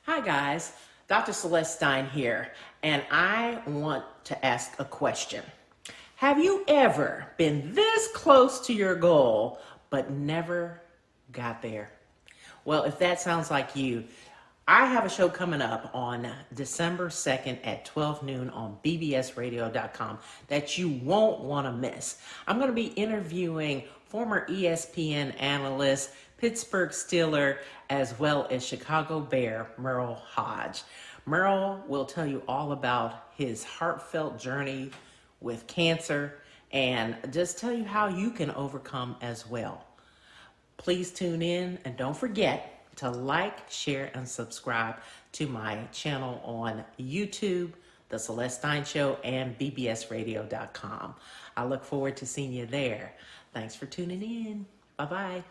Hi guys, Dr. Celeste Stein here, and I want to ask a question. Have you ever been this close to your goal, but never got there? Well, if that sounds like you, I have a show coming up on December 2nd at 12 noon on bbsradio.com that you won't want to miss. I'm going to be interviewing former ESPN analyst, Pittsburgh Steeler, as well as Chicago Bear, Merle Hodge. Merle will tell you all about his heartfelt journey with cancer and just tell you how you can overcome as well. Please tune in and don't forget to like, share, and subscribe to my channel on YouTube, The Celeste Stein Show, and bbsradio.com. I look forward to seeing you there. Thanks for tuning in. Bye-bye.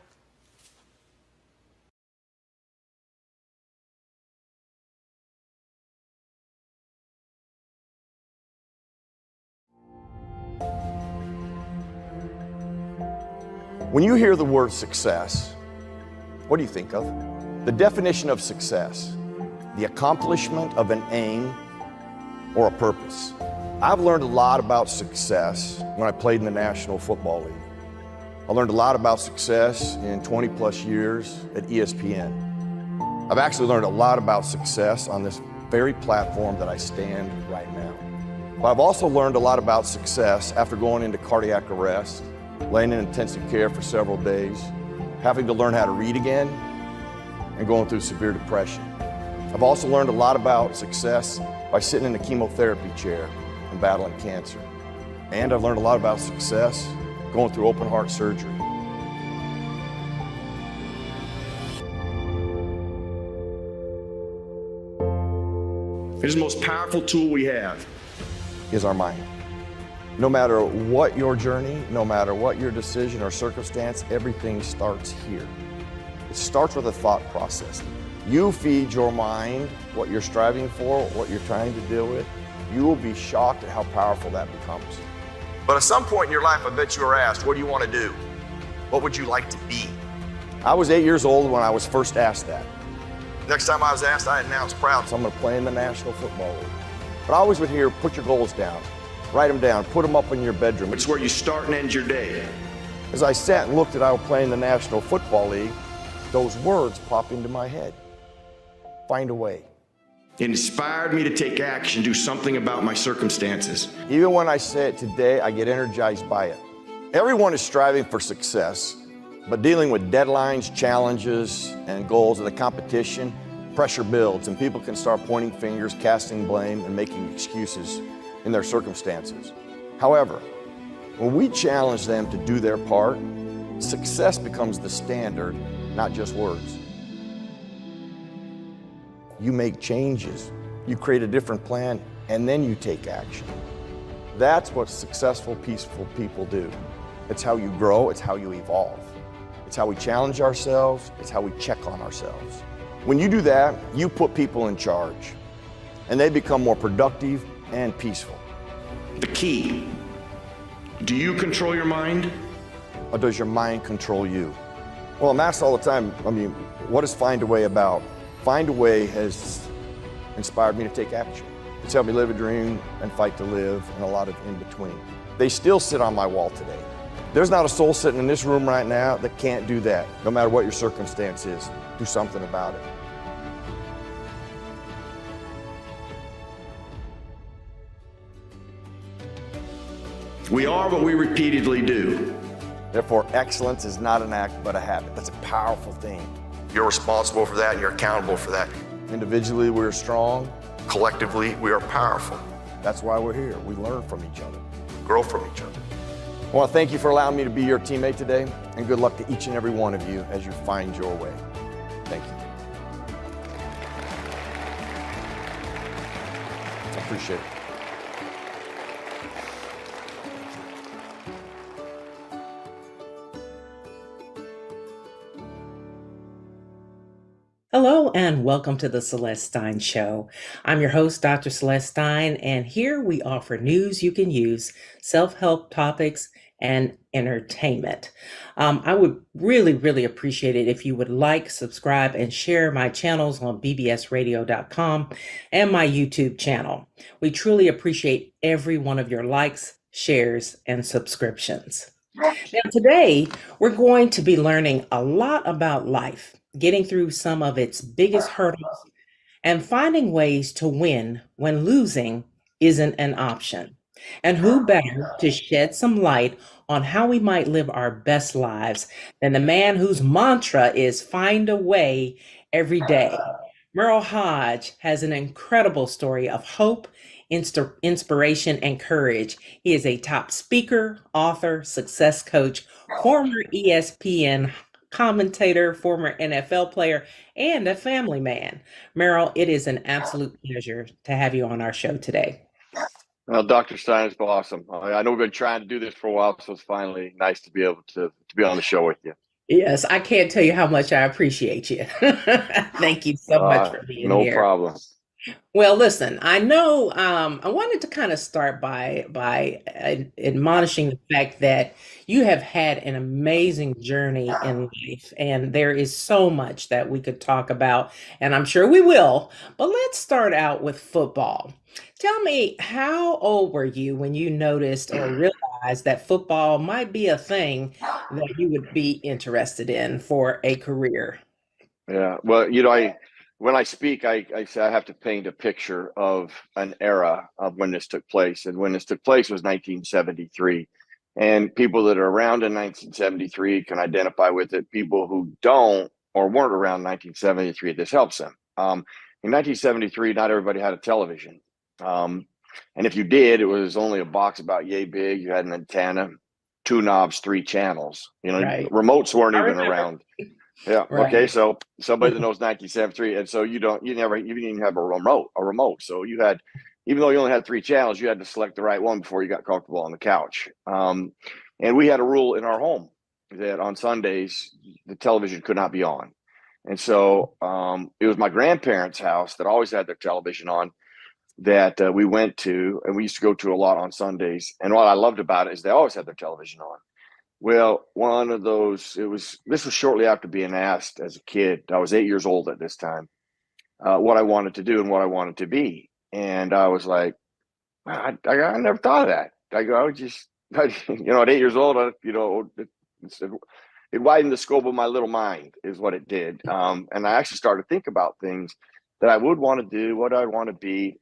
When you hear the word success, what do you think of? The definition of success: the accomplishment of an aim or a purpose. I've learned a lot about success when I played in the National Football League. I learned a lot about success in 20 plus years at ESPN. I've actually learned a lot about success on this very platform that I stand right now. But I've also learned a lot about success after going into cardiac arrest, laying in intensive care for several days, having to learn how to read again, and going through severe depression. I've also learned a lot about success by sitting in a chemotherapy chair and battling cancer. And I've learned a lot about success going through open heart surgery. It is the most powerful tool we have. Is our mind. No matter what your journey, no matter what your decision or circumstance, everything starts here. It starts with a thought process. You feed your mind what you're striving for, what you're trying to deal with. You will be shocked at how powerful that becomes. But at some point in your life, I bet you were asked, what do you want to do? What would you like to be? I was 8 years old when I was first asked that. Next time I was asked, I announced proud, so I'm going to play in the National Football League. But I always would hear, put your goals down, write them down, put them up in your bedroom. It's where you start and end your day. As I sat and looked at how playing the National Football League, those words pop into my head. Find a way. It inspired me to take action, do something about my circumstances. Even when I say it today, I get energized by it. Everyone is striving for success, but dealing with deadlines, challenges, and goals of the competition, pressure builds, and people can start pointing fingers, casting blame, and making excuses in their circumstances. However, when we challenge them to do their part, success becomes the standard, not just words. You make changes, you create a different plan, and then you take action. That's what successful, peaceful people do. It's how you grow, it's how you evolve. It's how we challenge ourselves, it's how we check on ourselves. When you do that, you put people in charge, and they become more productive and peaceful. The key: do you control your mind? Or does your mind control you? Well, I'm asked all the time, what is Find a Way about? Find a Way has inspired me to take action. It's helped me live a dream and fight to live, and a lot of in between. They still sit on my wall today. There's not a soul sitting in this room right now that can't do that. No matter what your circumstance is, do something about it. We are what we repeatedly do. Therefore, excellence is not an act, but a habit. That's a powerful thing. You're responsible for that, and you're accountable for that. Individually, we're strong. Collectively, we are powerful. That's why we're here. We learn from each other, grow from each other. I want to thank you for allowing me to be your teammate today, and good luck to each and every one of you as you find your way. Thank you. I appreciate it. Hello and welcome to the Celeste Stein Show. I'm your host, Dr. Celeste Stein, and here we offer news you can use, self-help topics, and entertainment. I would really, really appreciate it if you would like, subscribe, and share my channels on bbsradio.com and my YouTube channel. We truly appreciate every one of your likes, shares, and subscriptions. Now, today, we're going to be learning a lot about life, getting through some of its biggest hurdles, and finding ways to win when losing isn't an option. And who better to shed some light on how we might live our best lives than the man whose mantra is find a way every day? Merle Hodge has an incredible story of hope, inspiration, and courage. He is a top speaker, author, success coach, former ESPN commentator, former NFL player, and a family man. Merrill, it is an absolute pleasure to have you on our show today. Well, Dr. Stein, it's awesome. I know we've been trying to do this for a while, so it's finally nice to be able to be on the show with you. Yes, I can't tell you how much I appreciate you. Thank you so much for being no here. problem. Well, listen, I know I wanted to kind of start by admonishing the fact that you have had an amazing journey in life, and there is so much that we could talk about, and I'm sure we will. But let's start out with football. Tell me, how old were you when you noticed or realized that football might be a thing that you would be interested in for a career? Yeah. Well, when I speak, I say I have to paint a picture of an era of when this took place. And when this took place was 1973. And people that are around in 1973 can identify with it. People who don't or weren't around 1973, this helps them. In 1973, not everybody had a television. And if you did, it was only a box about yay big. You had an antenna, two knobs, three channels. Right. Remotes weren't I even remember. around. Yeah. Right. Okay. So somebody that knows 1973, and so you didn't even have a remote. So you had, even though you only had three channels, you had to select the right one before you got comfortable on the couch. And we had a rule in our home that on Sundays the television could not be on. And so it was my grandparents' house that always had their television on that we went to, and we used to go to a lot on Sundays. And what I loved about it is they always had their television on. Well, one of those, this was shortly after being asked as a kid. I was 8 years old at this time, what I wanted to do and what I wanted to be. And I was like, I never thought of that. I was just, at 8 years old, it widened the scope of my little mind is what it did. And I actually started to think about things that I would want to do, what I'd want to be.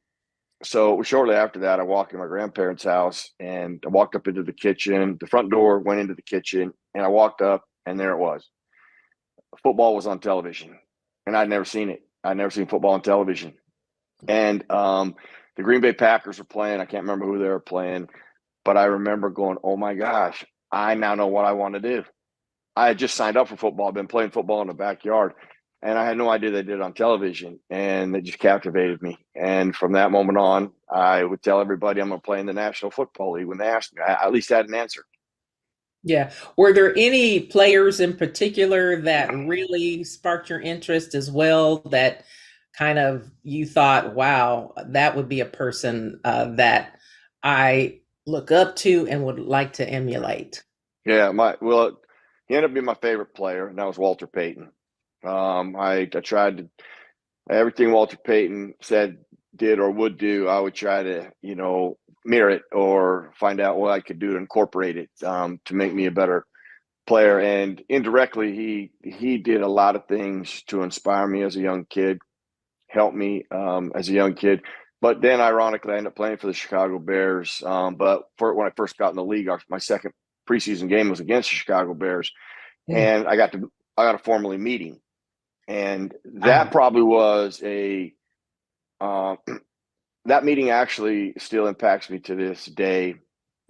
So shortly after that, I walked in my grandparents' house and I walked up into the kitchen. The front door went into the kitchen, and I walked up, and there it was. Football was on television, and I'd never seen it. I'd never seen football on television. And the Green Bay Packers were playing. I can't remember who they were playing, but I remember going, oh my gosh, I now know what I want to do. I had just signed up for football. I've been playing football in the backyard. And I had no idea they did it on television, and it just captivated me. And from that moment on, I would tell everybody I'm going to play in the National Football League when they asked me. I at least had an answer. Yeah. Were there any players in particular that really sparked your interest as well, that kind of you thought, wow, that would be a person that I look up to and would like to emulate? Yeah, he ended up being my favorite player, and that was Walter Payton. I tried to, everything Walter Payton said, did, or would do, I would try to, mirror it or find out what I could do to incorporate it to make me a better player. And indirectly, he did a lot of things to inspire me as a young kid, help me as a young kid. But then, ironically, I ended up playing for the Chicago Bears. But when I first got in the league, my second preseason game was against the Chicago Bears, and I got a formally meeting. And that probably was that meeting actually still impacts me to this day.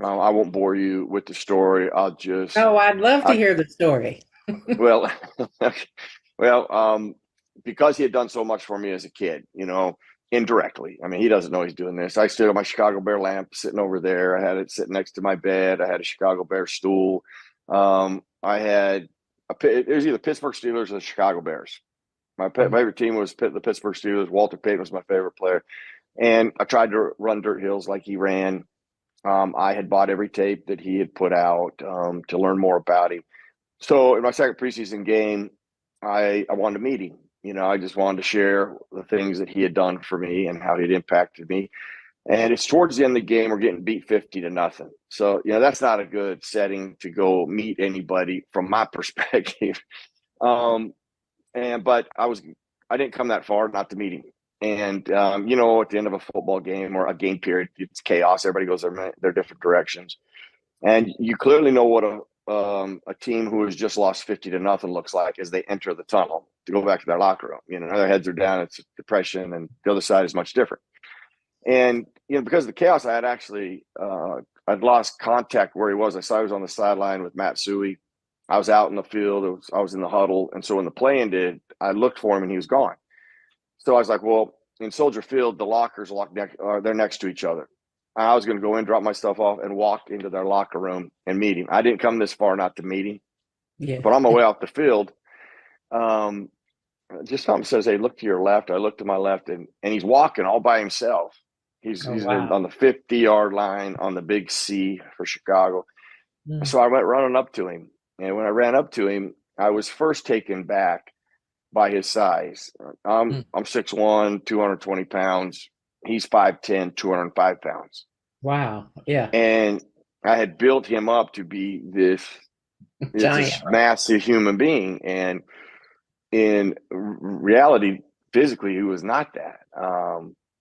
I won't bore you with the story. Oh, I'd love to hear the story. well, because he had done so much for me as a kid, indirectly. I mean, he doesn't know he's doing this. I still have my Chicago Bear lamp sitting over there. I had it sitting next to my bed. I had a Chicago Bear stool. I had it was either Pittsburgh Steelers or the Chicago Bears. My favorite team was the Pittsburgh Steelers. Walter Payton was my favorite player. And I tried to run dirt hills like he ran. I had bought every tape that he had put out to learn more about him. So in my second preseason game, I wanted to meet him. I just wanted to share the things that he had done for me and how he'd impacted me. And it's towards the end of the game, we're getting beat 50-0. So, that's not a good setting to go meet anybody from my perspective. But I didn't come that far not to meet him. And, at the end of a football game or a game period, it's chaos. Everybody goes their different directions. And you clearly know what a team who has just lost 50-0 looks like as they enter the tunnel to go back to their locker room. Their heads are down. It's depression, and the other side is much different. And, because of the chaos, I had actually, I'd lost contact where he was. I saw he was on the sideline with Matt Suey. I was out in the field. I was in the huddle. And so when the play ended, I looked for him and he was gone. So I was like, well, in Soldier Field, the lockers they're next to each other. I was going to go in, drop my stuff off, and walk into their locker room and meet him. I didn't come this far not to meet him. Yeah. But on my way off the field, just something says, hey, look to your left. I looked to my left, and he's walking all by himself. He's wow. on the 50-yard line on the big C for Chicago. Mm. So I went running up to him. And when I ran up to him, I was first taken back by his size. I'm 6'1", 220 pounds. He's 5'10", 205 pounds. Wow. Yeah. And I had built him up to be this massive human being. And in reality, physically, he was not that.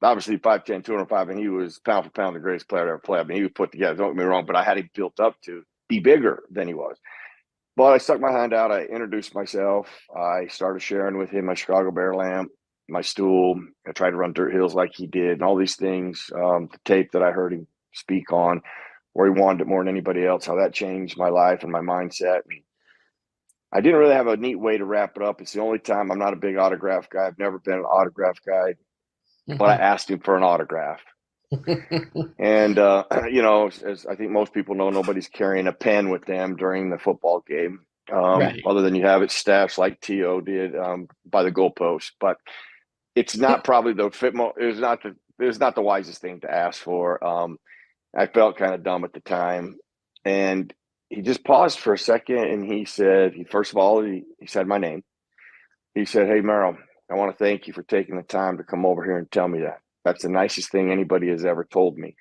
Obviously 5'10", 205, and he was pound for pound the greatest player to ever play. I mean, he was put together, don't get me wrong, but I had him built up to be bigger than he was. But I stuck my hand out. I introduced myself. I started sharing with him my Chicago Bear lamp, my stool. I tried to run dirt hills like he did, and all these things. The tape that I heard him speak on, where he wanted it more than anybody else, how that changed my life and my mindset. And I didn't really have a neat way to wrap it up. It's the only time I'm not a big autograph guy. I've never been an autograph guy, but I asked him for an autograph. And, as I think most people know, nobody's carrying a pen with them during the football game, Right. other than you have it stashed like T.O. did by the goalpost. But it's not probably it's not the wisest thing to ask for. I felt kind of dumb at the time. And he just paused for a second, and he said, first of all, he said my name. He said, hey, Merrill, I want to thank you for taking the time to come over here and tell me that. That's the nicest thing anybody has ever told me.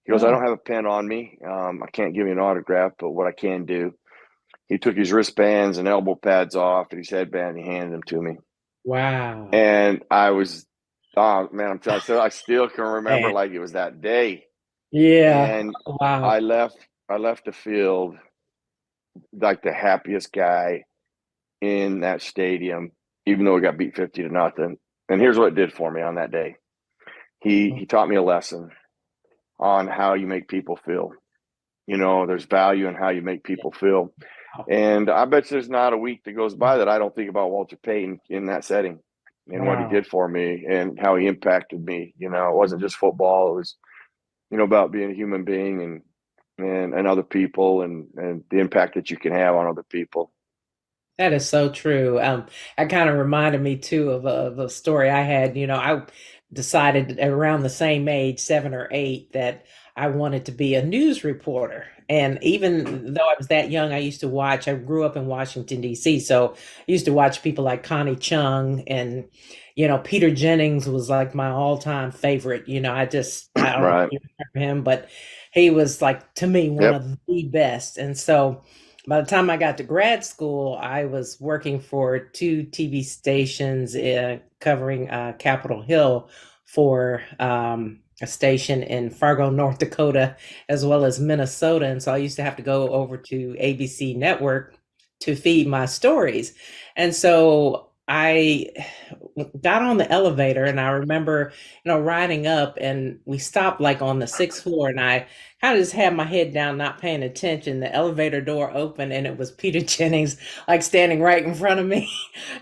He goes, I don't have a pen on me. I can't give you an autograph, but what I can do, he took his wristbands and elbow pads off and his headband, and he handed them to me. Wow. And I was, oh, man, I'm telling you, I still can remember Man. like it was that day. Yeah. And Wow. I left the field like the happiest guy in that stadium, even though we got beat 50-0. And here's what it did for me on that day. He taught me a lesson on how you make people feel. There's value in how you make people feel. And I bet there's not a week that goes by that I don't think about Walter Payton in that setting and what he did for me and how he impacted me. It wasn't just football. It was, about being a human being and other people and the impact that you can have on other people. That is so true. That kind of reminded me too of a story I had. I decided around the same age, 7 or 8, that I wanted to be a news reporter. And even though I was that young, I grew up in Washington, D.C. So I used to watch people like Connie Chung and, Peter Jennings was like my all-time favorite. I don't know if you remember him, but he was like, to me, one of the best. And so by the time I got to grad school, I was working for 2 TV stations covering Capitol Hill for a station in Fargo, North Dakota, as well as Minnesota. And so I used to have to go over to ABC Network to feed my stories. And so I got on the elevator, and I remember, riding up, and we stopped like on the 6th floor, and I kind of just had my head down, not paying attention. The elevator door opened, and it was Peter Jennings, like standing right in front of me.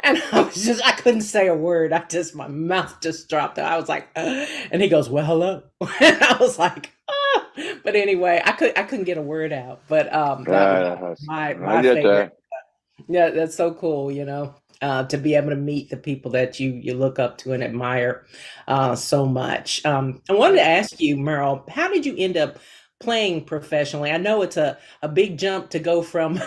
And I couldn't say a word. My mouth just dropped. I was like, and he goes, well, hello. And I was like, ah. But anyway, I couldn't get a word out. But that was my favorite. Yeah, that's so cool, to be able to meet the people that you look up to and admire so much. I wanted to ask you, Merle, how did you end up playing professionally? I know it's a big jump to go from,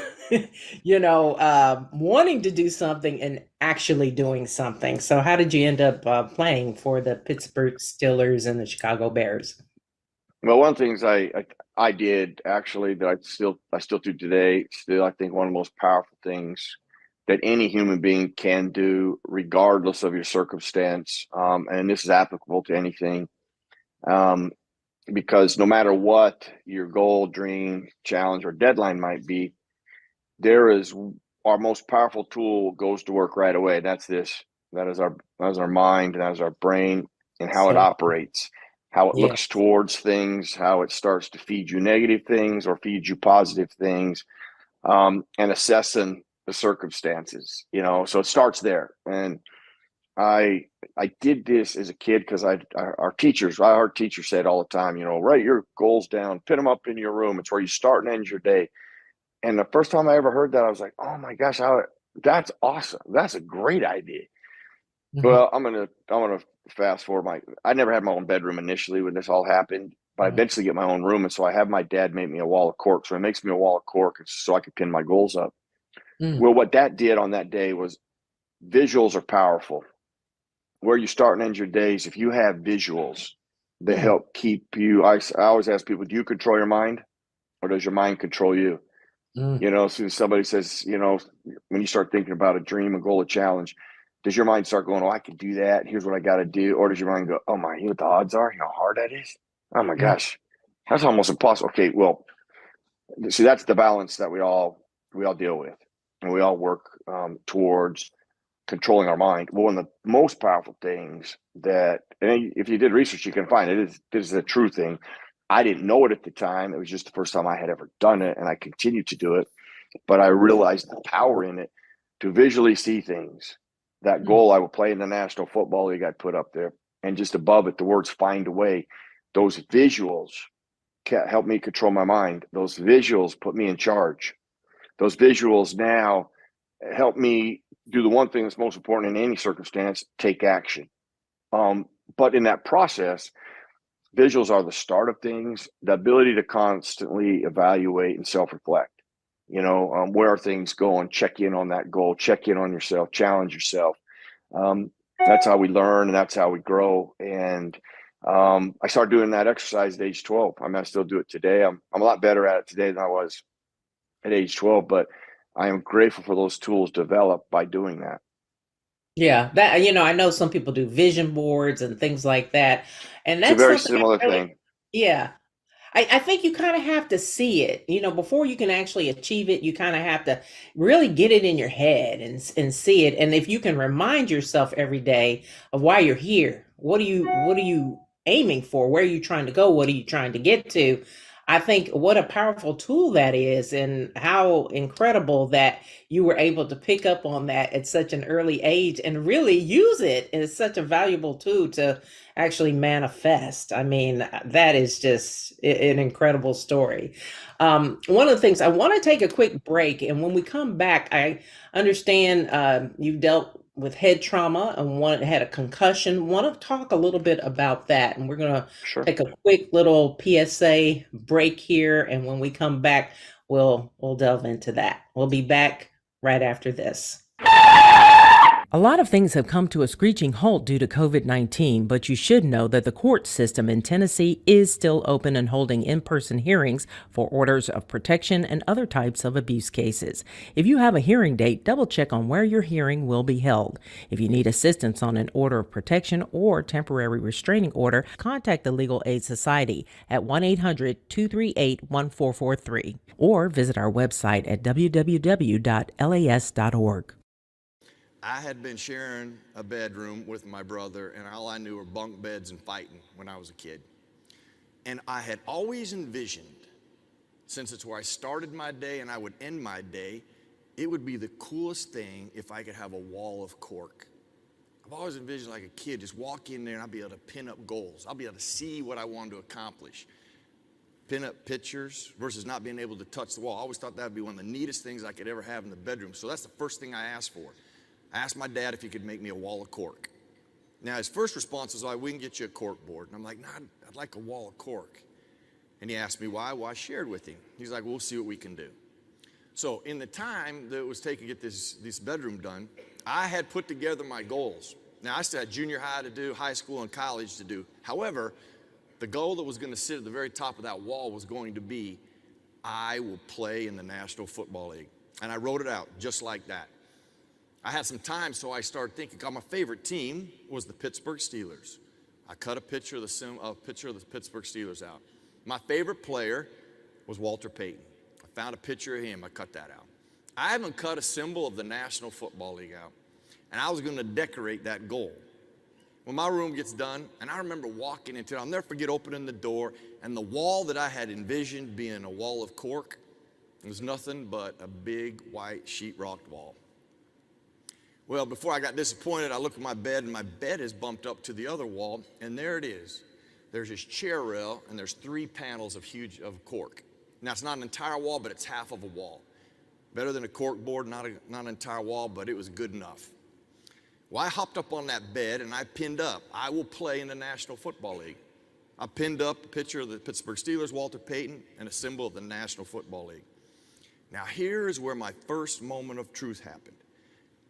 wanting to do something and actually doing something. So how did you end up playing for the Pittsburgh Steelers and the Chicago Bears? Well, one of the things I did actually that I still do today, still I think one of the most powerful things that any human being can do, regardless of your circumstance, and this is applicable to anything, um, because no matter what your goal, dream, challenge, or deadline might be, there is our most powerful tool goes to work right away. That's this. That is our mind, that is our brain, and how it So, operates, how it yeah. looks towards things, how it starts to feed you negative things or feed you positive things, and assessing the circumstances. So it starts there. And I did this as a kid because I heard teachers say it all the time. Write your goals down, pin them up in your room. It's where you start and end your day. And the first time I ever heard that, I was like, oh my gosh, that's awesome. That's a great idea. Mhm, Well, I'm gonna fast forward. I never had my own bedroom initially when this all happened, but I mhm, eventually get my own room, and so I have my dad make me a wall of cork. So he makes me a wall of cork so I could pin my goals up. mm, Well, what that did on that day was visuals are powerful. Where you start and end your days, if you have visuals, they mm, help keep you. I always ask people, do you control your mind, or does your mind control you? mm, As soon as somebody says, when you start thinking about a dream, a goal, a challenge, does your mind start going, oh, I can do that. Here's what I got to do. Or does your mind go, oh my, you know what the odds are? You know how hard that is? Oh my mm. gosh, that's almost impossible. Okay, well, see, that's the balance that we all deal with, and we all work towards controlling our mind. Well, one of the most powerful things that, and if you did research, you can find it. This is a true thing. I didn't know it at the time. It was just the first time I had ever done it, and I continued to do it. But I realized the power in it to visually see things. That Mm, goal I would play in the National Football League, I'd put up there, and just above it, the words "find a way." Those visuals help me control my mind. Those visuals put me in charge. Those visuals now help me do the one thing that's most important in any circumstance: take action. But in that process, visuals are the start of things, the ability to constantly evaluate and self-reflect. Where are things going? Check in on that goal, check in on yourself, challenge yourself. That's how we learn, and that's how we grow. And I started doing that exercise at age 12. I mean, I still do it today. I'm a lot better at it today than I was at age 12, but I am grateful for those tools developed by doing that. yeah, that I know some people do vision boards and things like that, and It's a that's very something similar I really, thing. yeah. I think you kind of have to see it, before you can actually achieve it. You kind of have to really get it in your head and see it. And if you can remind yourself every day of why you're here, what are you aiming for? Where are you trying to go? What are you trying to get to? I think what a powerful tool that is, and how incredible that you were able to pick up on that at such an early age and really use it as such a valuable tool to actually manifest. I mean, that is just an incredible story. One of the things, I want to take a quick break, and when we come back, I understand you've dealt with head trauma and had a concussion. Want to talk a little bit about that, and we're going to Sure. take a quick little PSA break here, and when we come back, we'll delve into that. We'll be back right after this. A lot of things have come to a screeching halt due to COVID-19, but you should know that the court system in Tennessee is still open and holding in-person hearings for orders of protection and other types of abuse cases. If you have a hearing date, double check on where your hearing will be held. If you need assistance on an order of protection or temporary restraining order, contact the Legal Aid Society at 1-800-238-1443 or visit our website at www.las.org. I had been sharing a bedroom with my brother, and all I knew were bunk beds and fighting when I was a kid. And I had always envisioned, since it's where I started my day and I would end my day, it would be the coolest thing if I could have a wall of cork. I've always envisioned, like a kid, just walk in there and I'll be able to pin up goals. I'll be able to see what I wanted to accomplish. Pin up pictures versus not being able to touch the wall. I always thought that would be one of the neatest things I could ever have in the bedroom. So that's the first thing I asked for. I asked my dad if he could make me a wall of cork. Now, his first response was, we can get you a cork board. And I'm like, no, I'd like a wall of cork. And he asked me why. Well, I shared with him. He's like, we'll see what we can do. So in the time that it was taking to get this bedroom done, I had put together my goals. Now, I still had junior high to do, high school and college to do. However, the goal that was going to sit at the very top of that wall was going to be, I will play in the National Football League. And I wrote it out just like that. I had some time, so I started thinking, my favorite team was the Pittsburgh Steelers. I cut a picture of the Pittsburgh Steelers out. My favorite player was Walter Payton. I found a picture of him. I cut that out. I haven't cut a symbol of the National Football League out. And I was going to decorate that goal. When my room gets done, and I remember walking into it, I'll never forget opening the door, and the wall that I had envisioned being a wall of cork was nothing but a big white sheetrock wall. Well, before I got disappointed, I looked at my bed, and my bed is bumped up to the other wall, and there it is. There's this chair rail, and there's 3 panels of cork. Now, it's not an entire wall, but it's half of a wall. Better than a cork board, not an entire wall, but it was good enough. Well, I hopped up on that bed, and I pinned up, I will play in the National Football League. I pinned up a picture of the Pittsburgh Steelers, Walter Payton, and a symbol of the National Football League. Now, here's where my first moment of truth happened.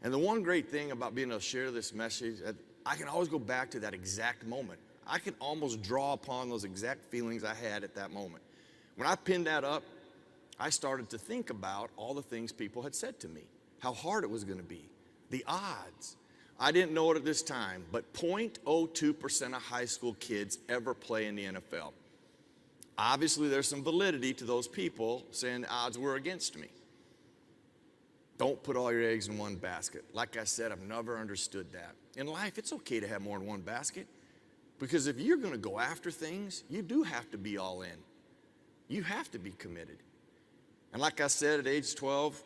And the one great thing about being able to share this message, I can always go back to that exact moment. I can almost draw upon those exact feelings I had at that moment. When I pinned that up, I started to think about all the things people had said to me, how hard it was going to be, the odds. I didn't know it at this time, but 0.02% of high school kids ever play in the NFL. Obviously, there's some validity to those people saying the odds were against me. Don't put all your eggs in one basket. Like I said, I've never understood that. In life, it's okay to have more than one basket, because if you're going to go after things, you do have to be all in. You have to be committed. And like I said, at age 12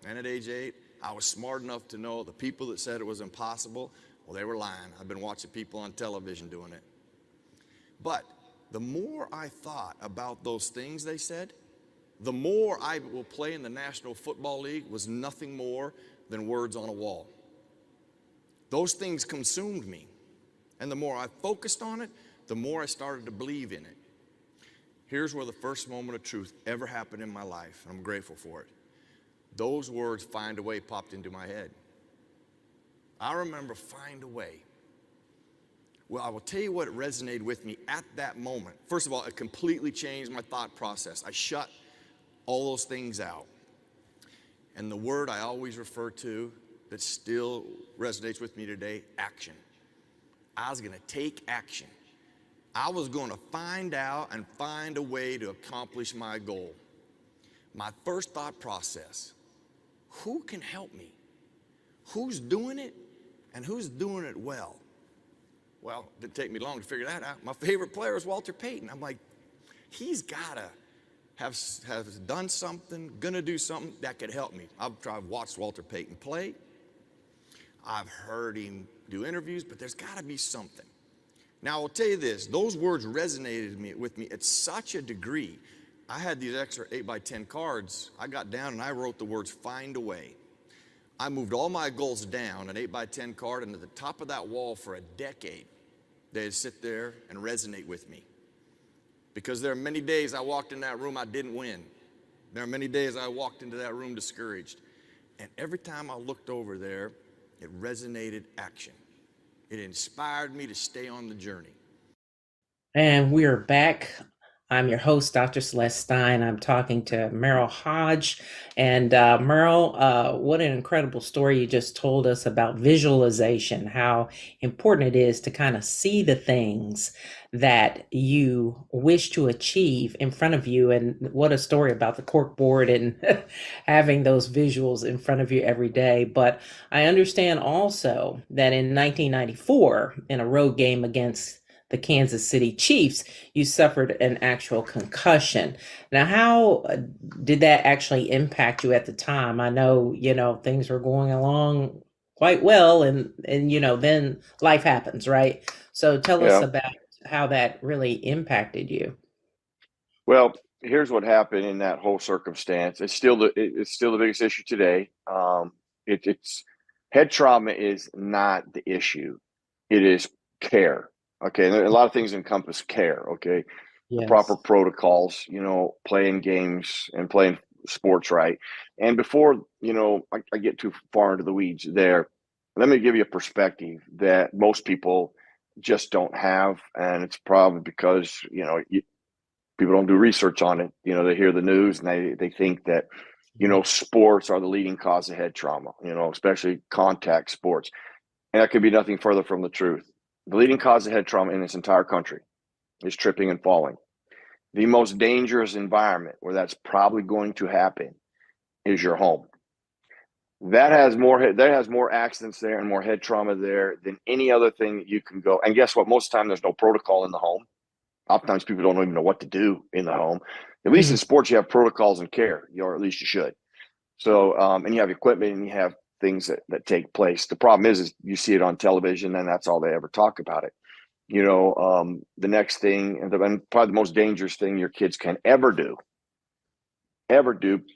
and at age 8, I was smart enough to know the people that said it was impossible, well, they were lying. I've been watching people on television doing it. But the more I thought about those things they said, the more I will play in the National Football League was nothing more than words on a wall. Those things consumed me. And the more I focused on it, the more I started to believe in it. Here's where the first moment of truth ever happened in my life, and I'm grateful for it. Those words, find a way, popped into my head. I remember find a way. Well, I will tell you what resonated with me at that moment. First of all, it completely changed my thought process. I shut all those things out. And the word I always refer to that still resonates with me today, action. I was going to take action. I was going to find out and find a way to accomplish my goal. My first thought process, who can help me? Who's doing it and who's doing it well? Well, it didn't take me long to figure that out. My favorite player is Walter Payton. I'm like, he's got to have done something, gonna do something that could help me. I've watched Walter Payton play. I've heard him do interviews, but there's got to be something. Now, I'll tell you this, those words resonated with me at such a degree. I had these extra 8x10 cards. I got down and I wrote the words, find a way. I moved all my goals down, an 8x10 card, and at the top of that wall for a decade, they'd sit there and resonate with me. Because there are many days I walked in that room, I didn't win. There are many days I walked into that room discouraged. And every time I looked over there, it resonated action. It inspired me to stay on the journey. And we're back. I'm your host, Dr. Celeste Stein. I'm talking to Merrill Hodge. And Merrill, what an incredible story you just told us about visualization, how important it is to kind of see the things that you wish to achieve in front of you. And what a story about the cork board and having those visuals in front of you every day. But I understand also that in 1994, in a road game against the Kansas City Chiefs, you suffered an actual concussion. Now, how did that actually impact you at the time? I know, things were going along quite well and then life happens, right? So tell us about how that really impacted you. Well, here's what happened in that whole circumstance. It's still the biggest issue today. It's head trauma is not the issue. It is care. Okay, and a lot of things encompass care. Okay, the proper Yes. protocols, playing games and playing sports right. And before, I get too far into the weeds there, let me give you a perspective that most people just don't have. And it's probably because, people don't do research on it. They hear the news and they think that, sports are the leading cause of head trauma, especially contact sports. And that could be nothing further from the truth. The leading cause of head trauma in this entire country is tripping and falling. The most dangerous environment where that's probably going to happen is your home. That has more accidents there and more head trauma there than any other thing that you can go. And guess what? Most of the time, there's no protocol in the home. Oftentimes, people don't even know what to do in the home. At least in sports, you have protocols and care, or at least you should. So, and you have equipment and you have things that take place. The problem is you see it on television, and that's all they ever talk about it. The next thing, and probably the most dangerous thing your kids can ever do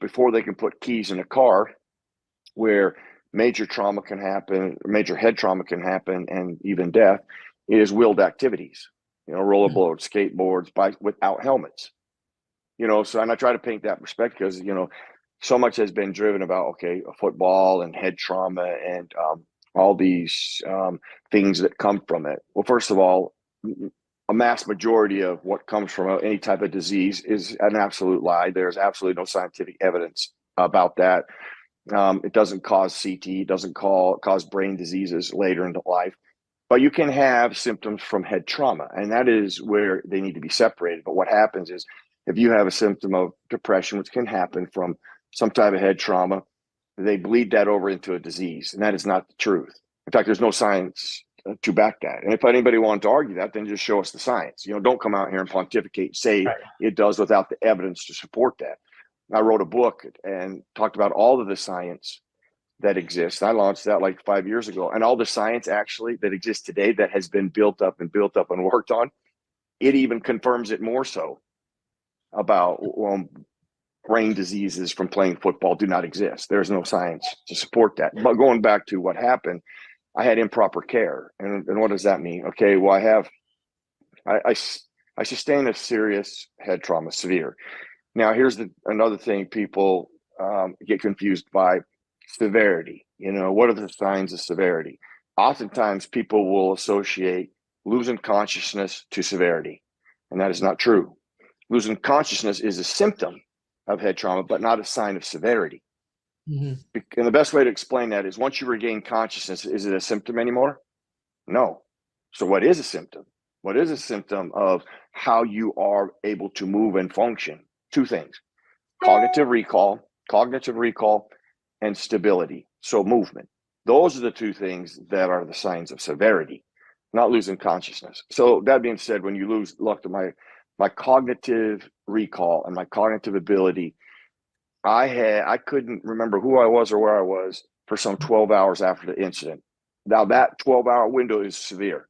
before they can put keys in a car, where major trauma can happen, major head trauma can happen, and even death, is wheeled activities. Rollerboards, skateboards, bikes without helmets. So, and I try to paint that perspective because, so much has been driven about, football and head trauma and all these things that come from it. Well, first of all, a mass majority of what comes from any type of disease is an absolute lie. There's absolutely no scientific evidence about that. It doesn't cause CT, it doesn't cause brain diseases later into life. But you can have symptoms from head trauma, and that is where they need to be separated. But what happens is if you have a symptom of depression, which can happen from some type of head trauma, they bleed that over into a disease, and that is not the truth. In fact, there's no science to back that. And if anybody wanted to argue that, then just show us the science. Don't come out here and pontificate and say it does without the evidence to support that. I wrote a book and talked about all of the science that exists. I launched that like 5 years ago, and all the science actually that exists today that has been built up and worked on, it even confirms it more so about brain diseases from playing football do not exist. There's no science to support that. But going back to what happened, I had improper care. And what does that mean? Okay, well, I sustained a serious head trauma, severe. Now, here's another thing people get confused by: severity. What are the signs of severity? Oftentimes, people will associate losing consciousness to severity, and that is not true. Losing consciousness is a symptom of head trauma, but not a sign of severity. And the best way to explain that is once you regain consciousness, is it a symptom anymore? No. So what is a symptom? What is a symptom of how you are able to move and function? Two things: cognitive recall, and stability. So movement. Those are the two things that are the signs of severity, not losing consciousness. So that being said, when you look at my cognitive recall and my cognitive ability, I couldn't remember who I was or where I was for some 12 hours after the incident. Now that 12-hour window is severe.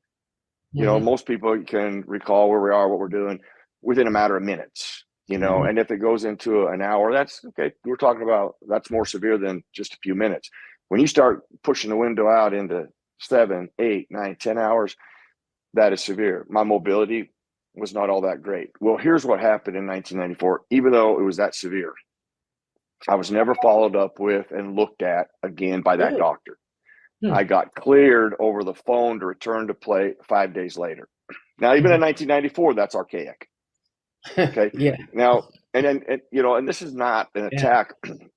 Most people can recall where we are, what we're doing within a matter of minutes, and if it goes into an hour, that's okay. We're talking about that's more severe than just a few minutes. When you start pushing the window out into 7, 8, 9, 10 hours, that is severe. My mobility was not all that great. Well, here's what happened in 1994. Even though it was that severe, I was never followed up with and looked at again by that doctor. I got cleared over the phone to return to play 5 days later. Now, even in 1994, that's archaic. Okay. Yeah. Now, and this is not an attack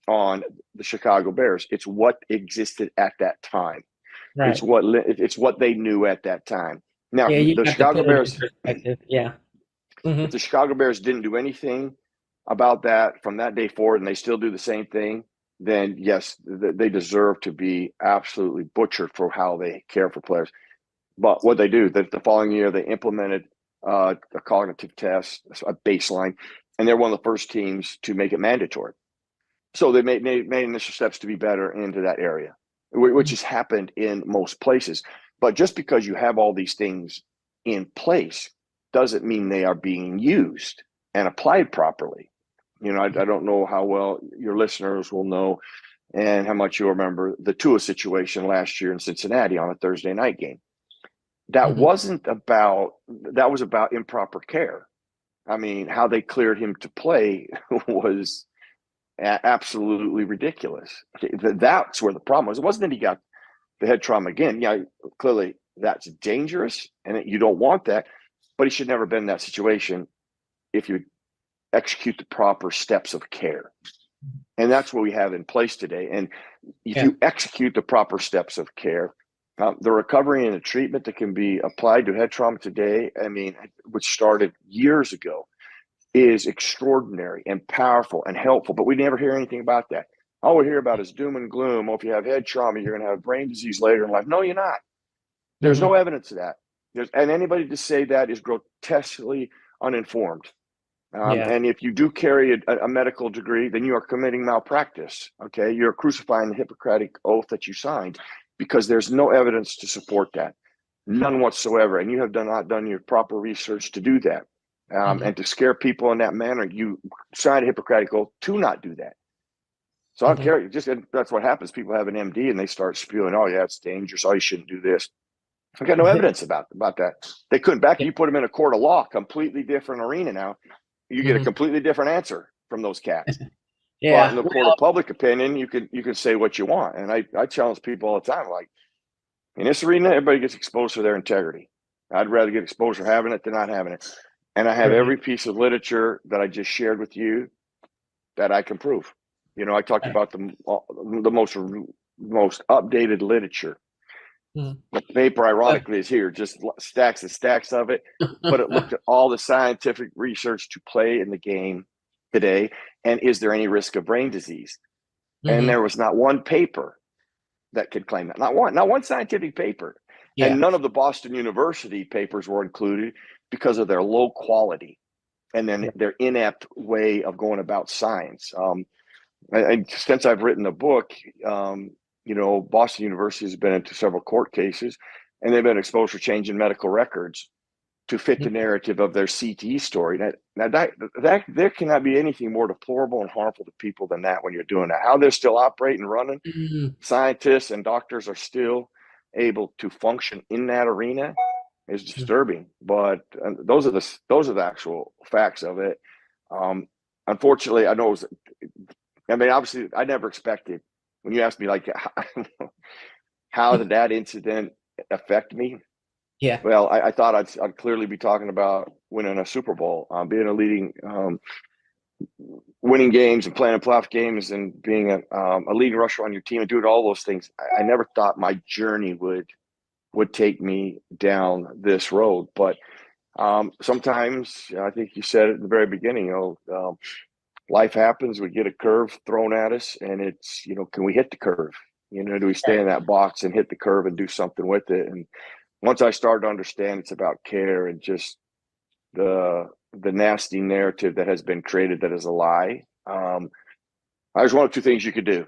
on the Chicago Bears. It's what existed at that time. Right. It's what they knew at that time. Now, Yeah, you the have to Chicago put it in Bears. perspective. Yeah. If the Chicago Bears didn't do anything about that from that day forward, and they still do the same thing, then yes, they deserve to be absolutely butchered for how they care for players. But what they do, the following year, they implemented a cognitive test, a baseline, and they're one of the first teams to make it mandatory. So they made initial steps to be better into that area, which has happened in most places. But just because you have all these things in place doesn't mean they are being used and applied properly. I don't know how well your listeners will know and how much you'll remember the Tua situation last year in Cincinnati on a Thursday night game. That was about improper care. I mean, how they cleared him to play was absolutely ridiculous. Okay, that's where the problem was. It wasn't that he got the head trauma again. Yeah, clearly that's dangerous and you don't want that, but he should never have been in that situation if you execute the proper steps of care. And that's what we have in place today. And if you execute the proper steps of care, the recovery and the treatment that can be applied to head trauma today, I mean, which started years ago, is extraordinary and powerful and helpful. But we never hear anything about that. All we hear about is doom and gloom. Oh, if you have head trauma, you're going to have brain disease later in life. No, you're not. There's no evidence of that. And anybody to say that is grotesquely uninformed. And if you do carry a medical degree, then you are committing malpractice. Okay, you're crucifying the Hippocratic oath that you signed, because there's no evidence to support that, none whatsoever. And you have not done your proper research to do that, and to scare people in that manner. You signed a Hippocratic oath to not do that. So I don't care. That's what happens. People have an MD and they start spewing, "Oh yeah, it's dangerous. Oh, you shouldn't do this." I got no evidence about that. They couldn't back you. Put them in a court of law, completely different arena now. You get a completely different answer from those cats. But in the court of public opinion, you can say what you want. And I challenge people all the time, like, in this arena, everybody gets exposed for their integrity. I'd rather get exposure having it than not having it. And I have every piece of literature that I just shared with you that I can prove. You know, I talked about the most updated literature. The paper, ironically, is here, just stacks and stacks of it. But it looked at all the scientific research to play in the game today. And is there any risk of brain disease? And there was not one paper that could claim that. Not one scientific paper. And none of the Boston University papers were included because of their low quality and then their inept way of going about science. And since I've written the book, you know, Boston University has been into several court cases, and they've been exposed for changing medical records to fit the narrative of their CTE story. Now that there cannot be anything more deplorable and harmful to people than that when you're doing that. How they're still operating, running, scientists and doctors are still able to function in that arena is disturbing. But those are the actual facts of it. Unfortunately, obviously, I never expected. When you asked me, like, how did that incident affect me? Yeah. Well, I thought I'd clearly be talking about winning a Super Bowl, being a leading, winning games and playing in playoff games and being a leading rusher on your team and doing all those things. I never thought my journey would take me down this road. But sometimes, I think you said it at the very beginning, you know, life happens, we get a curve thrown at us, and it's, you know, can we hit the curve? You know, do we stay in that box and hit the curve and do something with it? And once I started to understand it's about care and just the nasty narrative that has been created that is a lie, there's one of two things you could do.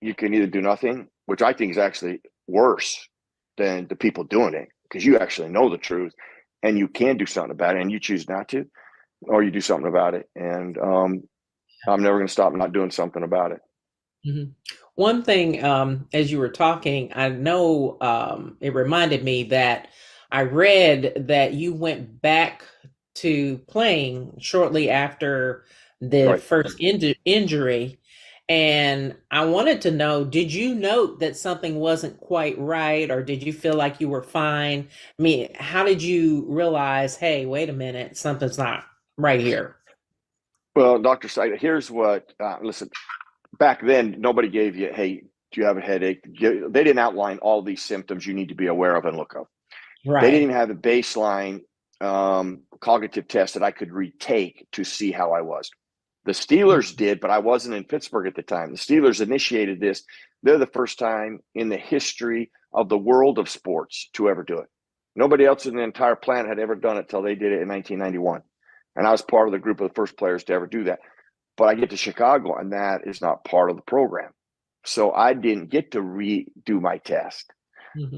You can either do nothing, which I think is actually worse than the people doing it, because you actually know the truth and you can do something about it, and you choose not to, or you do something about it. And I'm never going to stop not doing something about it. One thing, as you were talking, I know it reminded me that I read that you went back to playing shortly after the first injury. And I wanted to know, did you note that something wasn't quite right, or did you feel like you were fine? I mean, how did you realize, hey, wait a minute, something's not right here? Well, Dr. Stein, here's what, listen, back then, nobody gave you, hey, do you have a headache? They didn't outline all these symptoms you need to be aware of and look up. Right. They didn't even have a baseline cognitive test that I could retake to see how I was. The Steelers did, but I wasn't in Pittsburgh at the time. The Steelers initiated this. They're the first time in the history of the world of sports to ever do it. Nobody else in the entire planet had ever done it till they did it in 1991. And I was part of the group of the first players to ever do that. But I get to Chicago, and that is not part of the program. So I didn't get to redo my test.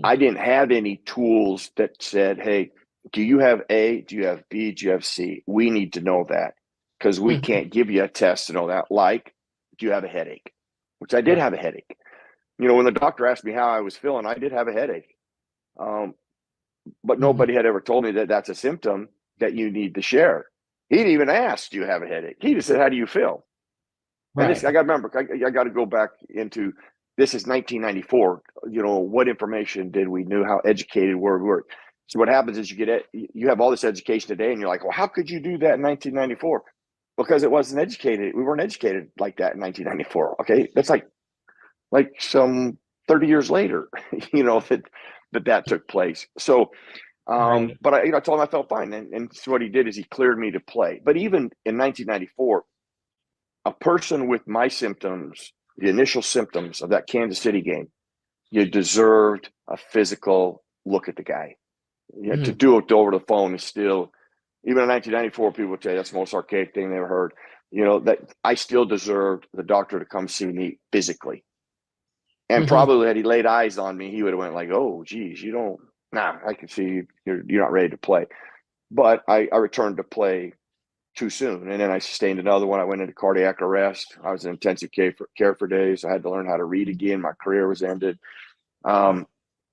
I didn't have any tools that said, hey, do you have A? Do you have B? Do you have C? We need to know that, because we can't give you a test to know that. Like, do you have a headache? Which I did have a headache. You know, when the doctor asked me how I was feeling, I did have a headache. But nobody had ever told me that that's a symptom that you need to share. He didn't even ask, "Do you have a headache?" He just said, "How do you feel?" And this, Right. I got to remember, I got to go back into this is 1994. You know, what information did we knew? How educated were we? So what happens is you have all this education today, and you're like, well, how could you do that in 1994? Because it wasn't educated. We weren't educated like that in 1994. Okay, that's like some 30 years later, you know, that took place. So, Right. but I told him I felt fine, and so what he did is he cleared me to play. But even in 1994, a person with my symptoms, the initial symptoms of that Kansas City game, you deserved a physical look at the guy. You know, to Mhm. do it over the phone is still, even in 1994, people would say that's the most archaic thing they ever heard. You know, that I still deserved the doctor to come see me physically. And Mhm. probably had he laid eyes on me, he would have went like, "Oh, geez, you don't. Nah, I can see you're not ready to play." But I returned to play too soon, and then I sustained another one. I went into cardiac arrest. I was in intensive care for days. I had to learn how to read again. My career was ended. Um, I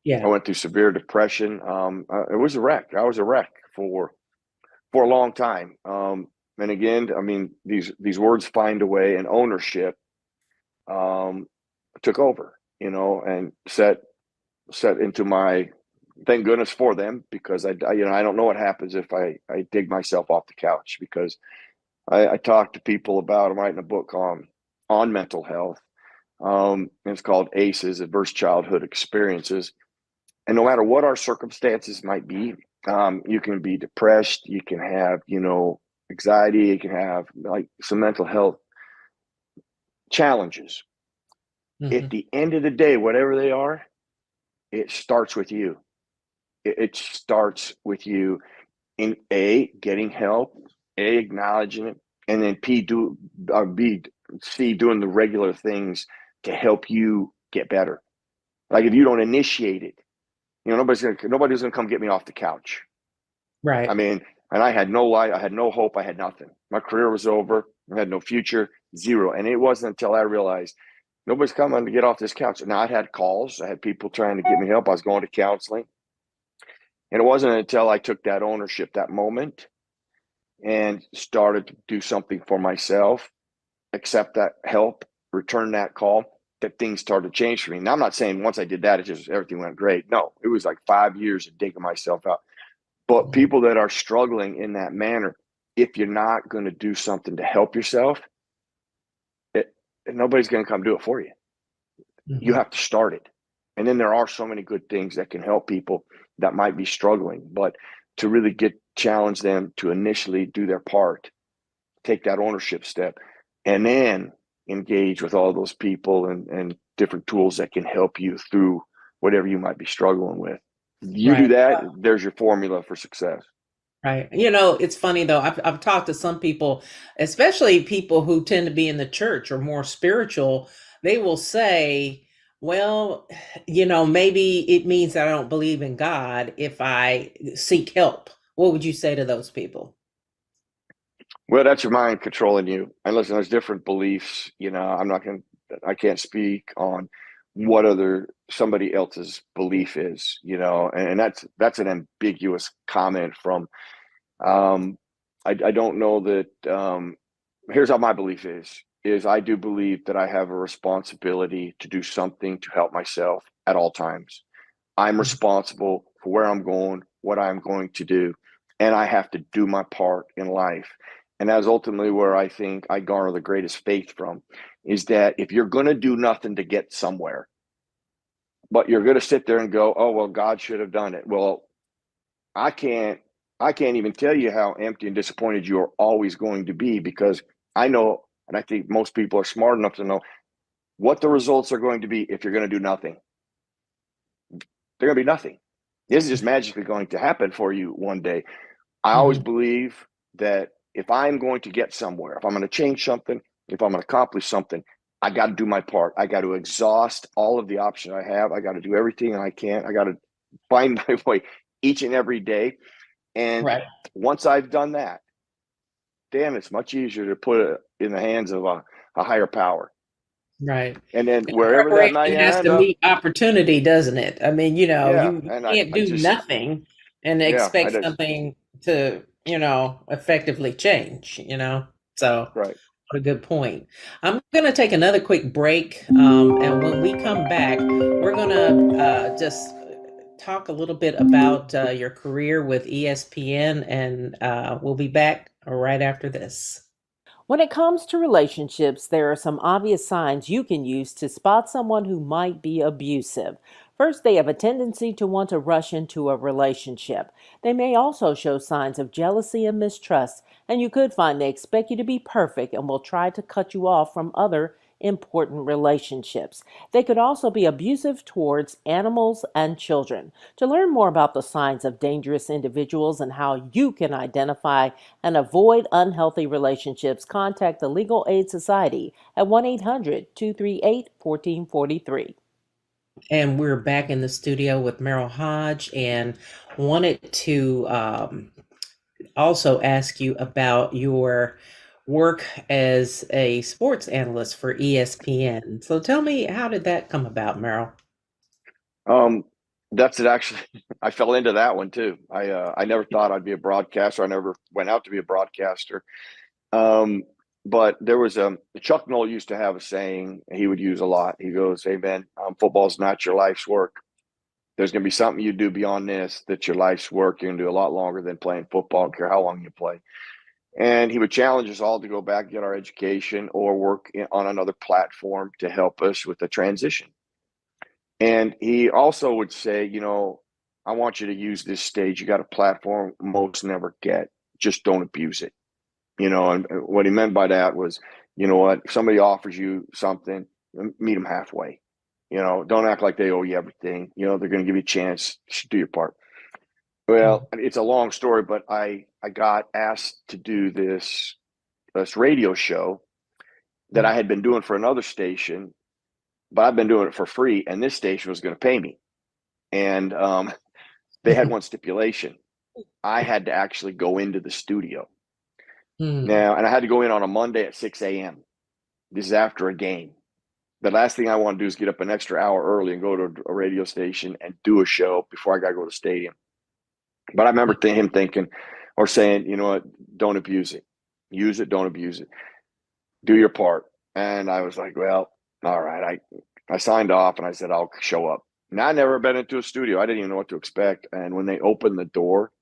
Yeah. went through severe depression. It was a wreck. I was a wreck for a long time. And again, I mean, these words "find a way" and ownership um, took over, you know, and set into my. Thank goodness for them, because I don't know what happens if I dig myself off the couch, because I talk to people about. I'm writing a book on mental health. It's called ACEs, Adverse Childhood Experiences. And no matter what our circumstances might be, you can be depressed, you can have, anxiety, you can have like some mental health challenges. At Mhm. the end of the day, whatever they are, it starts with you. It starts with you in A, getting help, A, acknowledging it, and then B, C, doing the regular things to help you get better. Like if you don't initiate it, nobody's gonna come get me off the couch. I Right. mean, and I had no life, I had no hope, I had nothing. My career was over, I had no future, zero. And it wasn't until I realized nobody's coming to get off this couch. Now I had calls, I had people trying to get me help, I was going to counseling. And it wasn't until I took that ownership, that moment, and started to do something for myself, accept that help, return that call, that things started to change for me. Now, I'm not saying once I did that, it just everything went great. No, it was like 5 years of digging myself out. But Mhm. people that are struggling in that manner, if you're not going to do something to help yourself, it, nobody's going to come do it for you. You Mhm. have to start it. And then there are so many good things that can help people that might be struggling, but to really challenge them to initially do their part, take that ownership step, and then engage with all those people and different tools that can help you through whatever you might be struggling with. You do Right. that, there's your formula for success. Right. It's funny though. I've talked to some people, especially people who tend to be in the church or more spiritual. They will say, well, maybe it means that I don't believe in God if I seek help. What would you say to those people? Well, that's your mind controlling you. And listen, there's different beliefs. I can't speak on what other somebody else's belief is, and that's an ambiguous comment from, I don't know that, here's how my belief is I do believe that I have a responsibility to do something to help myself at all times. I'm Mhm. responsible for where I'm going, what I'm going to do, and I have to do my part in life. And that's ultimately where I think I garner the greatest faith from, is that if you're going to do nothing to get somewhere, but you're going to sit there and go, "Oh, well, God should have done it." Well, I can't I can't even tell you how empty and disappointed you are always going to be, because I know, and I think most people are smart enough to know what the results are going to be if you're going to do nothing. They're going to be nothing. This is just magically going to happen for you one day. I always Mhm. believe that if I'm going to get somewhere, if I'm going to change something, if I'm going to accomplish something, I got to do my part. I got to exhaust all of the options I have. I got to do everything I can. I got to find my way each and every day. And Right. once I've done that, then it's much easier to put it in the hands of a higher power. Right. And then And wherever that might preparation has end to up, meet opportunity, doesn't it? I mean, yeah. you And can't I do just, nothing and yeah, I expect just, something to effectively change, So Right. what a good point. I'm going to take another quick break. And when we come back, we're going to just talk a little bit about your career with ESPN, and we'll be back right after this. When it comes to relationships, there are some obvious signs you can use to spot someone who might be abusive. First, they have a tendency to want to rush into a relationship. They may also show signs of jealousy and mistrust, and you could find they expect you to be perfect and will try to cut you off from other important relationships. They could also be abusive towards animals and children. To learn more about the signs of dangerous individuals and how you can identify and avoid unhealthy relationships, contact the Legal Aid Society at 1-800-238-1443. And we're back in the studio with Merrill Hodge, and wanted to also ask you about your work as a sports analyst for ESPN. So tell me, how did that come about, Merrill? Um, that's it. Actually, I fell into that one too. I never thought I'd be a broadcaster. I never went out to be a broadcaster. Um, but there was Chuck Noll used to have a saying he would use a lot. He goes, "Hey man, football's not your life's work. There's going to be something you do beyond this that's your life's work. You're going to do a lot longer than playing football. I don't care how long you play." And he would challenge us all to go back, get our education, or work on another platform to help us with the transition. And he also would say, I want you to use this stage. You got a platform most never get. Just don't abuse it. And what he meant by that was, if somebody offers you something, meet them halfway. Don't act like they owe you everything. They're going to give you a chance. Do your part. Well, it's a long story, but I got asked to do this radio show that I had been doing for another station, but I've been doing it for free, and this station was going to pay me. And they had one stipulation. I had to actually go into the studio. Now, and I had to go in on a Monday at 6 a.m. This is after a game. The last thing I want to do is get up an extra hour early and go to a radio station and do a show before I got to go to the stadium. But I remember him thinking or saying, you know what, don't abuse it. Use it, don't abuse it. Do your part. And I was like, well, all right. I signed off and I said, I'll show up. Now, I never been into a studio. I didn't even know what to expect. And when they opened the door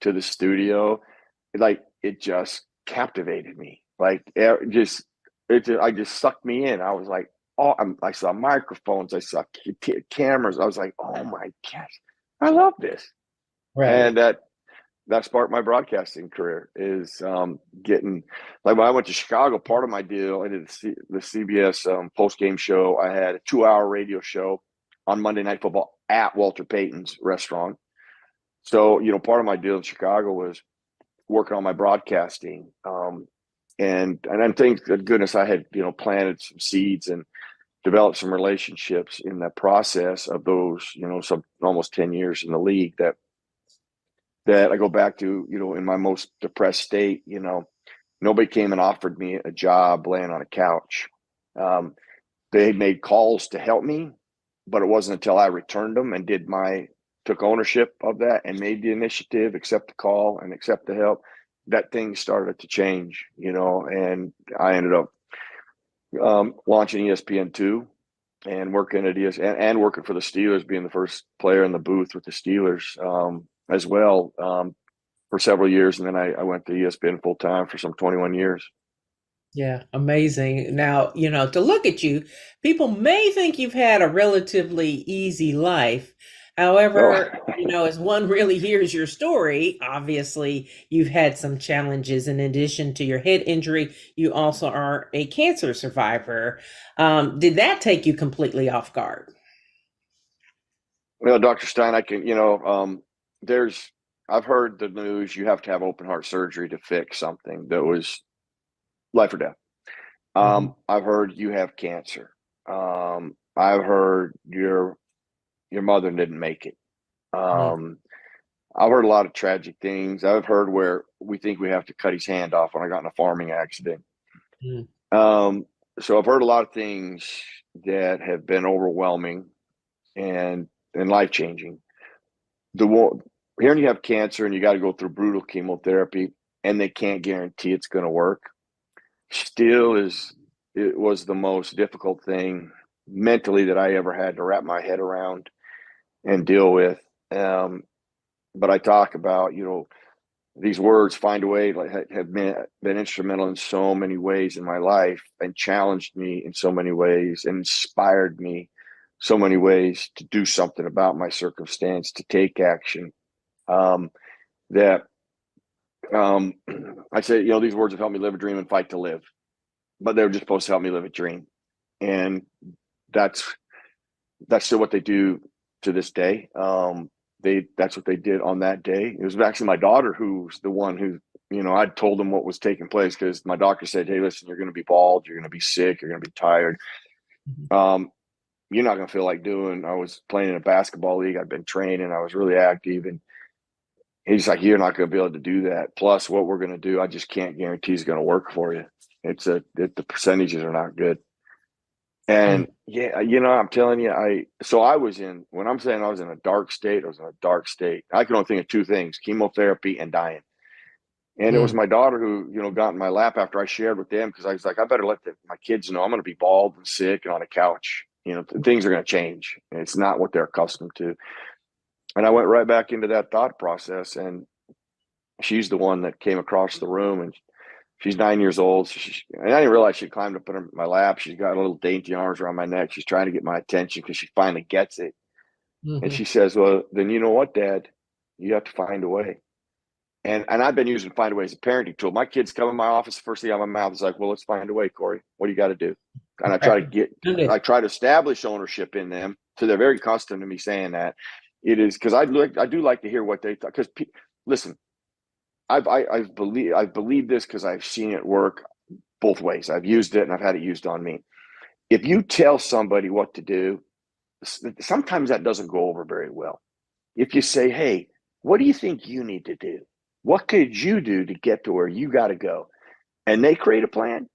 to the studio, it just captivated me. I just sucked me in. I was like, oh, I saw microphones. I saw cameras. I was like, oh my gosh, I love this. Right. And that sparked my broadcasting career is getting, like when I went to Chicago, part of my deal, I did the CBS post-game show. I had a 2-hour radio show on Monday Night Football at Walter Payton's restaurant. So, part of my deal in Chicago was working on my broadcasting. And then thank goodness I had, planted some seeds and developed some relationships in that process of those, some almost 10 years in the league that I go back to, in my most depressed state, nobody came and offered me a job laying on a couch. They made calls to help me, but it wasn't until I returned them and took ownership of that and made the initiative, accept the call and accept the help, that things started to change, and I ended up launching ESPN2 and working at ESPN and working for the Steelers, being the first player in the booth with the Steelers as well for several years. And then I went to ESPN full time for some 21 years. Yeah, amazing. Now, to look at you, people may think you've had a relatively easy life. However, as one really hears your story, obviously you've had some challenges. In addition to your head injury, you also are a cancer survivor. Did that take you completely off guard? Well, Dr. Stein, I can, I've heard the news, you have to have open heart surgery to fix something that was life or death. I've heard you have cancer. I've heard your mother didn't make it. I've heard a lot of tragic things. I've heard where we think we have to cut his hand off when I got in a farming accident. So I've heard a lot of things that have been overwhelming and life-changing. hearing you have cancer and you got to go through brutal chemotherapy and they can't guarantee it's going to work still it was the most difficult thing mentally that I ever had to wrap my head around and deal with. But I talk about, these words find a way, like, have been instrumental in so many ways in my life and challenged me in so many ways and inspired me so many ways to do something about my circumstance, to take action. That I say, these words have helped me live a dream and fight to live, but they were just supposed to help me live a dream. And that's still what they do to this day. That's what they did on that day. It was actually my daughter who's the one who, I told them what was taking place because my doctor said, "Hey, listen, you're going to be bald, you're going to be sick, you're going to be tired. You're not going to feel like doing." I was playing in a basketball league. I'd been training. I was really active, and he's like, "You're not going to be able to do that. Plus, what we're going to do, I just can't guarantee is going to work for you. The percentages are not good." And yeah, I'm telling you, when I'm saying I was in a dark state, I was in a dark state. I can only think of two things: chemotherapy and dying. And it was my daughter who, got in my lap after I shared with them, because I was like, I better let my kids know I'm going to be bald and sick and on a couch. Things are going to change. And it's not what they're accustomed to. And I went right back into that thought process. And she's the one that came across the room, and she's 9 years old. And I didn't realize she climbed up in my lap. She's got little dainty arms around my neck. She's trying to get my attention because she finally gets it. And she says, "Well, then you know what, Dad? You have to find a way." And I've been using find a way as a parenting tool. My kids come in my office, the first thing out of my mouth is like, "Well, let's find a way, Corey. What do you got to do?" And I try to establish ownership in them, so they're very accustomed to me saying that. It is because I do like to hear what they thought. Because listen, I believe this because I've seen it work both ways. I've used it and I've had it used on me. If you tell somebody what to do, sometimes that doesn't go over very well. If you say, "Hey, what do you think you need to do? What could you do to get to where you got to go?" And they create a plan.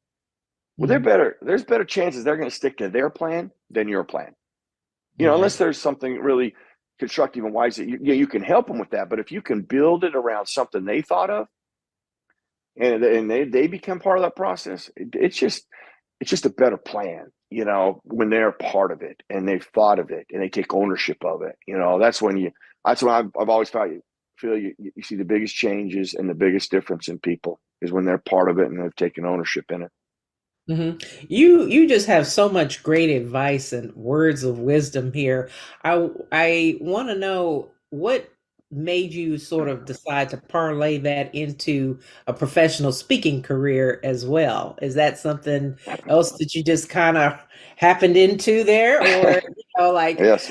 Well, there's better chances they're going to stick to their plan than your plan. Unless there's something really constructive and wise that you can help them with that. But if you can build it around something they thought of, and they become part of that process, it's just a better plan. When they're part of it and they've thought of it and they take ownership of it. That's when I've always feel you see the biggest changes and the biggest difference in people is when they're part of it and they've taken ownership in it. You just have so much great advice and words of wisdom here. I want to know what made you sort of decide to parlay that into a professional speaking career as well. Is that something else that you just kind of happened into there, or like Yes,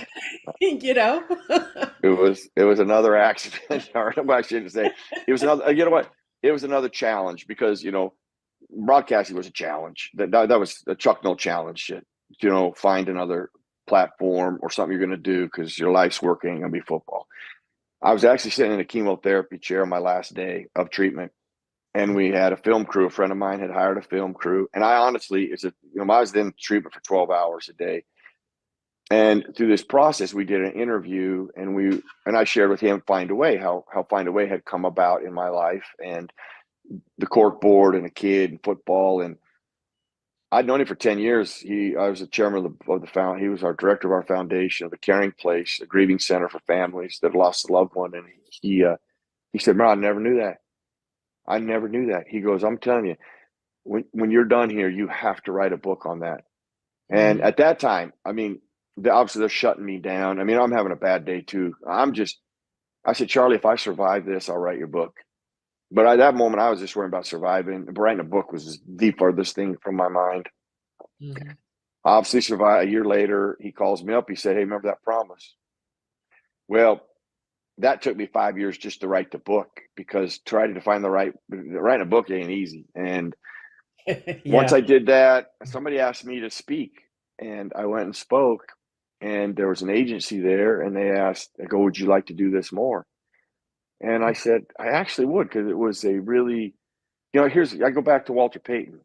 you know? it was another accident. Or I shouldn't say it was another. You know what? It was another challenge because broadcasting was a challenge. That was a Chuck Mill challenge. Find another platform or something you're going to do because your life's work ain't going to be football. I was actually sitting in a chemotherapy chair my last day of treatment, and we had a film crew. A friend of mine had hired a film crew, and I honestly, I was in treatment for 12 hours a day. And through this process, we did an interview, and I shared with him Find a Way, how Find a Way had come about in my life, and the cork board and a kid and football. And I'd known him for 10 years. I was the chairman of the he was our director of our foundation, of a caring place, a grieving center for families that lost a loved one. And he said, "Merle, I never knew that. I never knew that." He goes, "I'm telling you, when you're done here, you have to write a book on that." And at that time, obviously they're shutting me down. I'm having a bad day too. I said, "Charlie, if I survive this, I'll write your book." But at that moment, I was just worrying about surviving. Writing a book was the furthest thing from my mind. Obviously, survived. A year later, he calls me up. He said, "Hey, remember that promise?" Well, that took me 5 years just to write the book, because trying to find writing a book ain't easy. And once I did that, somebody asked me to speak, and I went and spoke. And there was an agency there, and they go, "Would you like to do this more?" And I said, "I actually would," because it was a really, I go back to Walter Payton,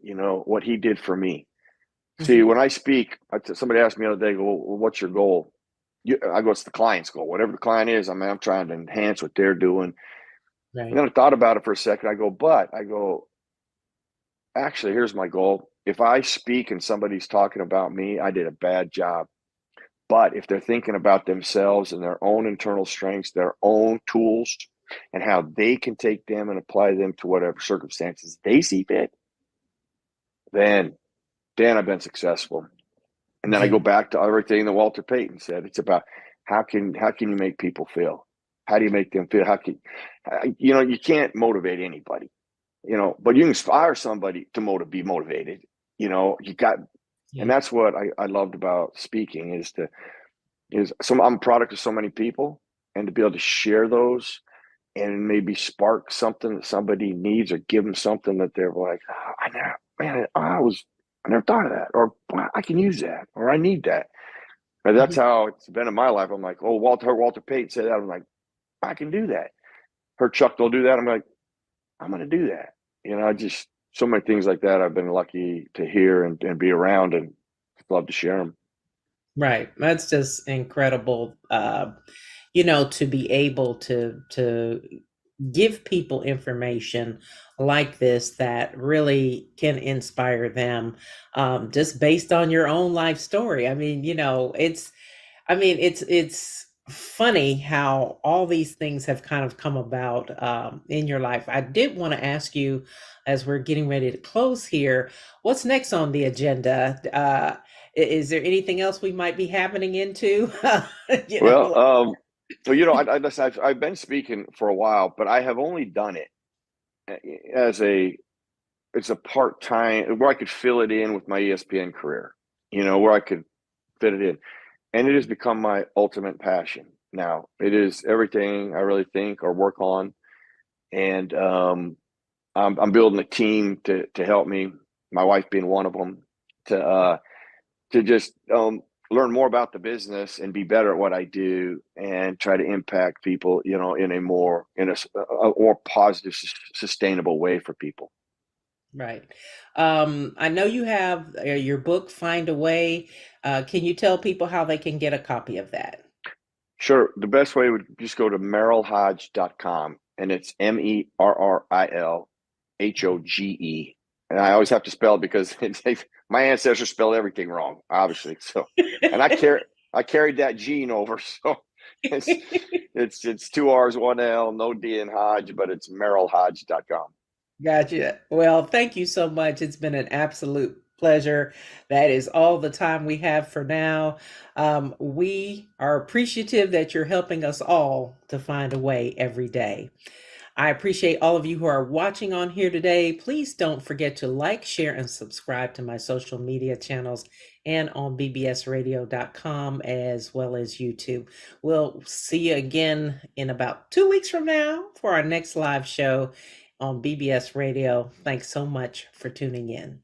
what he did for me. See, when I speak, somebody asked me the other day, "Well, what's your goal?" I go, it's the client's goal. Whatever the client is, I'm trying to enhance what they're doing. Right. And then I thought about it for a second. I go, actually, here's my goal. If I speak and somebody's talking about me, I did a bad job. But if they're thinking about themselves and their own internal strengths, their own tools, and how they can take them and apply them to whatever circumstances they see fit, then I've been successful. And then I Yeah. go back to everything that Walter Payton said. It's about how can you make people feel? How do you make them feel? You can't motivate anybody, but you can inspire somebody to be motivated. You got, and Yeah. that's what I loved about speaking I'm a product of so many people, and to be able to share those and maybe spark something that somebody needs, or give them something that they're like, oh, I never thought of that, or wow, I can use that, or I need that. And that's Mhm. how it's been in my life. I'm like, oh, Walter Payton said that. I'm like, I can do that. Heard Chuck will do that. I'm like, I'm going to do that. Just so many things like that I've been lucky to hear and be around, and love to share them. Right. That's just incredible. To be able to give people information like this that really can inspire them, just based on your own life story. I mean, it's funny how all these things have kind of come about in your life. I did want to ask you, as we're getting ready to close here, what's next on the agenda? Is there anything else we might be happening into? you Well, know, I've been speaking for a while, but I have only done it as it's a part time where I could fill it in with my ESPN career, where I could fit it in, and it has become my ultimate passion. Now it is everything I really think or work on, and I'm building a team to help me. My wife being one of them, to just learn more about the business and be better at what I do, and try to impact people, in a more positive, sustainable way for people. right. I know you have your book, Find a Way. Can you tell people how they can get a copy of that? Sure. The best way would just go to merrillhodge.com, and it's MERRILHOGE. And I always have to spell it because my ancestors spelled everything wrong, obviously. So, and I carried that gene over. So it's, it's two R's, one L, no D in Hodge, but it's merrillhodge.com. Gotcha. Well, thank you so much. It's been an absolute pleasure. That is all the time we have for now. We are appreciative that you're helping us all to find a way every day. I appreciate all of you who are watching on here today. Please don't forget to like, share, and subscribe to my social media channels and on bbsradio.com as well as YouTube. We'll see you again in about 2 weeks from now for our next live show on BBS Radio. Thanks so much for tuning in.